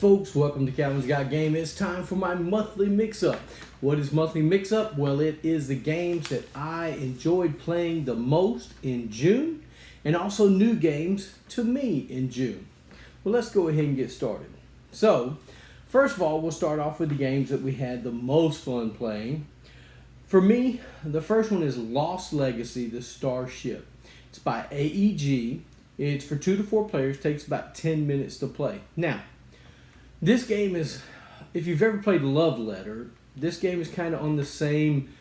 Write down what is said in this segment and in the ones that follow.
folks, welcome to Calvin's Got Game. It's time for my monthly mix-up. What is monthly mix-up? Well, it is the games that I enjoyed playing the most in June, and also new games to me in June. Well, let's go ahead and get started. So, first of all, we'll start off with the games that we had the most fun playing. For me, the first one is Lost Legacy, the Starship. It's by AEG. It's for 2 to 4 players, takes about 10 minutes to play. Now, this game is, if you've ever played Love Letter, this game is kind of on the same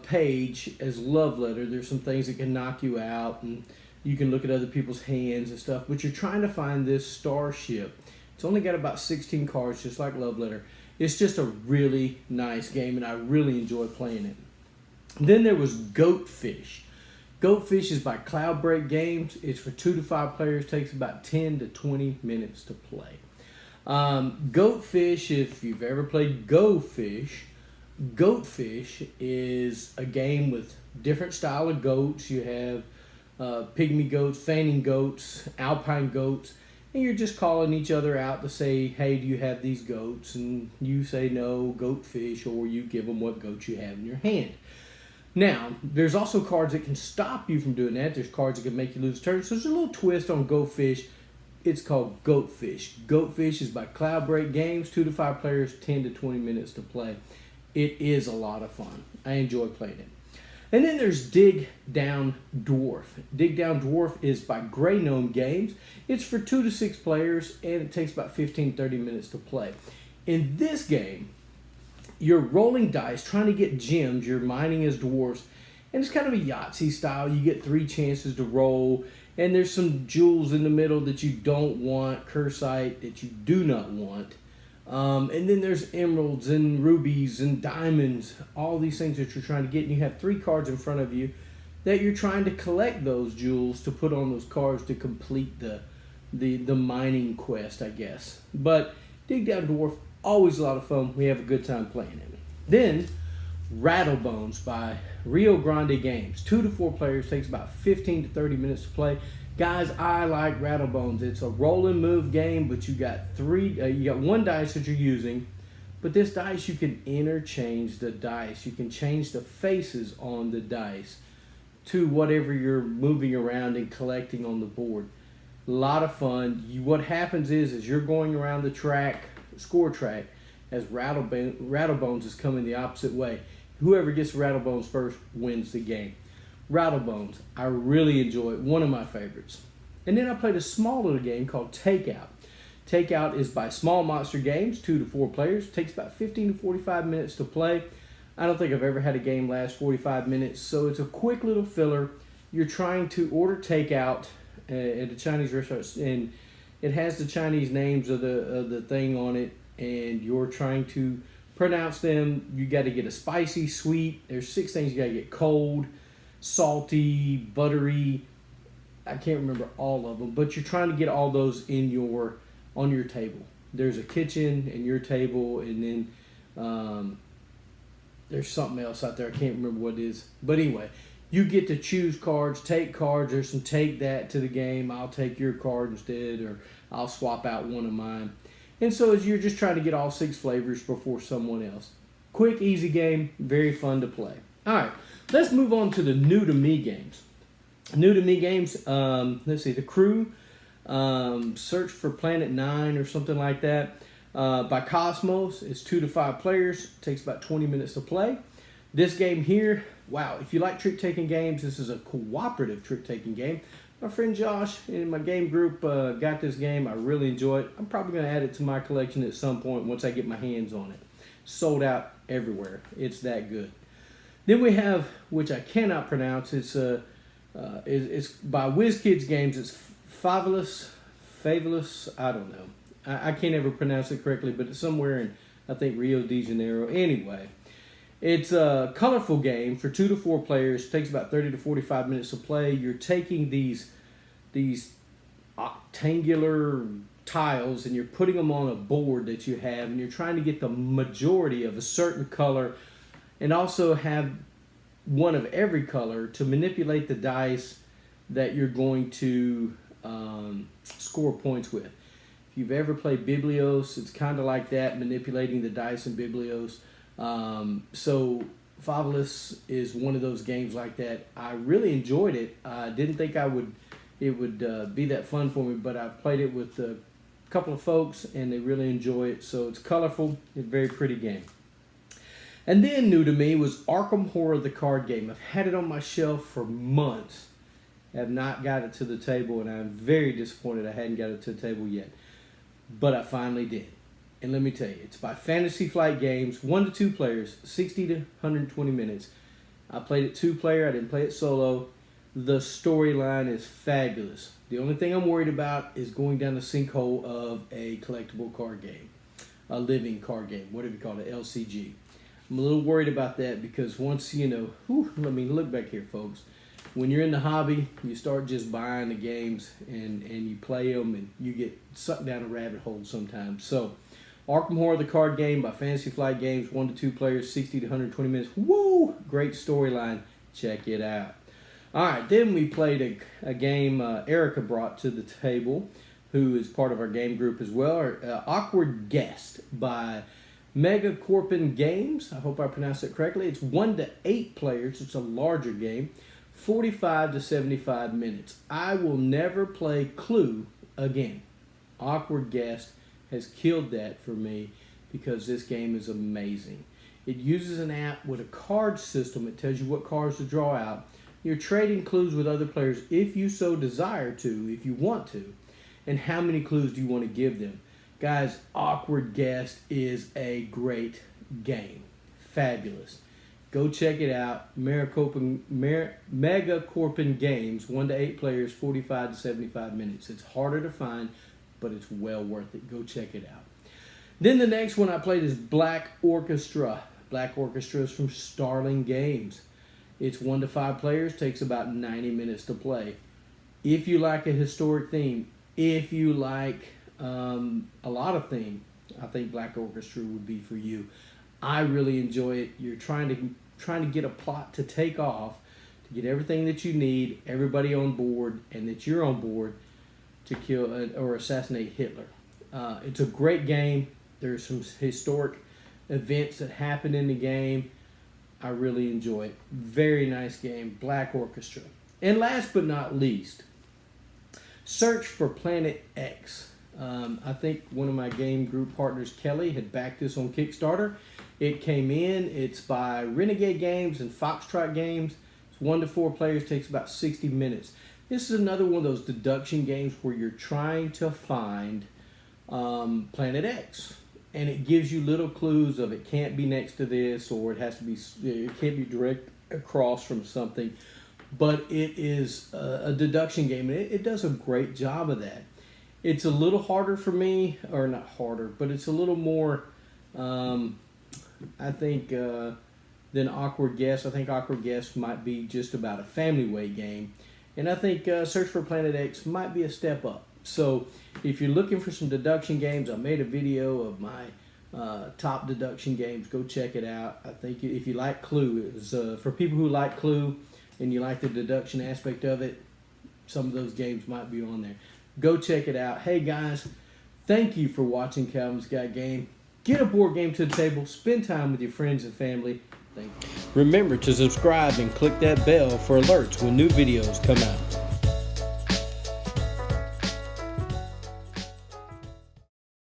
page as Love Letter. There's some things that can knock you out, and you can look at other people's hands and stuff, but you're trying to find this starship. It's only got about 16 cards, just like Love Letter. It's just a really nice game, and I really enjoy playing it. Then there was Goatfish. Goatfish is by Cloudbreak Games. It's for 2 to 5 players, takes about 10 to 20 minutes to play. Goatfish, if you've ever played Goatfish is a game with different style of goats. You have pygmy goats, fanning goats, alpine goats, and you're just calling each other out to say, hey, do you have these goats? And you say no, Goatfish, or you give them what goats you have in your hand. Now, there's also cards that can stop you from doing that. There's cards that can make you lose turns. So there's a little twist on Goatfish. It's called Goatfish. Goatfish is by Cloudbreak Games, 2 to 5 players, 10 to 20 minutes to play. It is a lot of fun. I enjoy playing it. And then there's Dig Down Dwarf. Dig Down Dwarf is by Grey Gnome Games. It's for 2 to 6 players, and it takes about 15-30 minutes to play. In this game, you're rolling dice, trying to get gems. You're mining as dwarfs, and it's kind of a Yahtzee style. You get 3 chances to roll, and there's some jewels in the middle that you don't want, cursite that you do not want. And then there's emeralds and rubies and diamonds, all these things that you're trying to get. And you have 3 cards in front of you that you're trying to collect those jewels to put on those cards to complete the mining quest, I guess. But Dig Down Dwarf, always a lot of fun. We have a good time playing it. Then Rattle Bones by Rio Grande Games. 2 to 4 players, takes about 15 to 30 minutes to play. Guys, I like Rattle Bones. It's a roll and move game, but you got 1 dice that you're using, but this dice you can interchange the dice. You can change the faces on the dice to whatever you're moving around and collecting on the board. A lot of fun. What happens is you're going around the track, score track, as Rattle Bones is coming the opposite way. Whoever gets Rattle Bones first wins the game. Rattle Bones, I really enjoy it. One of my favorites. And then I played a small little game called Takeout. Takeout is by Small Monster Games, 2 to 4 players. Takes about 15 to 45 minutes to play. I don't think I've ever had a game last 45 minutes, so it's a quick little filler. You're trying to order takeout at a Chinese restaurant, and it has the Chinese names of the thing on it, and you're trying to pronounce them. You got to get a spicy, sweet. There's 6 things you got to get: cold, salty, buttery. I can't remember all of them, but you're trying to get all those on your table. There's a kitchen and your table, and then there's something else out there. I can't remember what it is. But anyway, you get to choose cards, take cards. There's some take that to the game. I'll take your card instead, or I'll swap out one of mine. And so as you're just trying to get all 6 flavors before someone else. Quick, easy game, very fun to play. All right, let's move on to the new to me games. New to me games, let's see, The Crew, Search for Planet 9 or something like that, by Cosmos. It's 2 to 5 players, takes about 20 minutes to play. This game here, wow, if you like trick-taking games, this is a cooperative trick-taking game. My friend Josh in my game group got this game. I really enjoy it. I'm probably going to add it to my collection at some point once I get my hands on it. Sold out everywhere. It's that good. Then we have, which I cannot pronounce, it's by WizKids Games. It's Fabulous, I don't know. I can't ever pronounce it correctly, but it's somewhere in, I think, Rio de Janeiro. Anyway, it's a colorful game for 2 to 4 players. It takes about 30 to 45 minutes to play. You're taking these octangular tiles and you're putting them on a board that you have, and you're trying to get the majority of a certain color and also have one of every color to manipulate the dice that you're going to score points with. If you've ever played Biblios, it's kind of like that, manipulating the dice in Biblios. So Fabulous is one of those games like that. I really enjoyed it. I didn't think it would be that fun for me, but I've played it with a couple of folks and they really enjoy it. So it's colorful, it's a very pretty game. And then new to me was Arkham Horror, the card game. I've had it on my shelf for months. Have not got it to the table, and I'm very disappointed I hadn't got it to the table yet. But I finally did. And let me tell you, it's by Fantasy Flight Games, 1 to 2 players, 60 to 120 minutes. I played it 2-player, I didn't play it solo. The storyline is fabulous. The only thing I'm worried about is going down the sinkhole of a collectible card game, a living card game, whatever you call it, LCG. I'm a little worried about that because once, let me look back here, folks. When you're in the hobby, you start just buying the games and you play them and you get sucked down a rabbit hole sometimes. So, Arkham Horror, the card game by Fantasy Flight Games, 1 to 2 players, 60 to 120 minutes. Woo! Great storyline. Check it out. All right, then we played a game Erica brought to the table, who is part of our game group as well. Awkward Guest by Megacorpin Games. I hope I pronounced it correctly. It's 1 to 8 players. It's a larger game. 45 to 75 minutes. I will never play Clue again. Awkward Guest has killed that for me because this game is amazing. It uses an app with a card system. It tells you what cards to draw out. You're trading clues with other players if you so desire to, if you want to, and how many clues do you want to give them. Guys, Awkward Guest is a great game. Fabulous. Go check it out. Megacorpin Games, 1 to 8 players, 45 to 75 minutes. It's harder to find, but it's well worth it. Go check it out. Then the next one I played is Black Orchestra. Black Orchestra is from Starling Games. It's 1 to 5 players, takes about 90 minutes to play. If you like a historic theme, if you like a lot of theme, I think Black Orchestra would be for you. I really enjoy it. You're trying to get a plot to take off, to get everything that you need, everybody on board, and that you're on board to kill or assassinate Hitler. It's a great game. There's some historic events that happen in the game. I really enjoy it. Very nice game, Black Orchestra. And last but not least, Search for Planet X. I think one of my game group partners, Kelly, had backed this on Kickstarter. It came in. It's by Renegade Games and Foxtrot Games. It's 1 to 4 players, takes about 60 minutes. This is another one of those deduction games where you're trying to find Planet X. And it gives you little clues of it can't be next to this, or it can't be direct across from something. But it is a deduction game, and it does a great job of that. It's a little harder for me, or not harder, but it's a little more, I think, than Awkward Guest. I think Awkward Guest might be just about a family weight game. And I think Search for Planet X might be a step up. So if you're looking for some deduction games, I made a video of my top deduction games. Go check it out. I think if you like Clue, it's, for people who like Clue and you like the deduction aspect of it, some of those games might be on there. Go check it out. Hey guys, thank you for watching Calvin's Got Game. Get a board game to the table. Spend time with your friends and family. Thank you. Remember to subscribe and click that bell for alerts when new videos come out.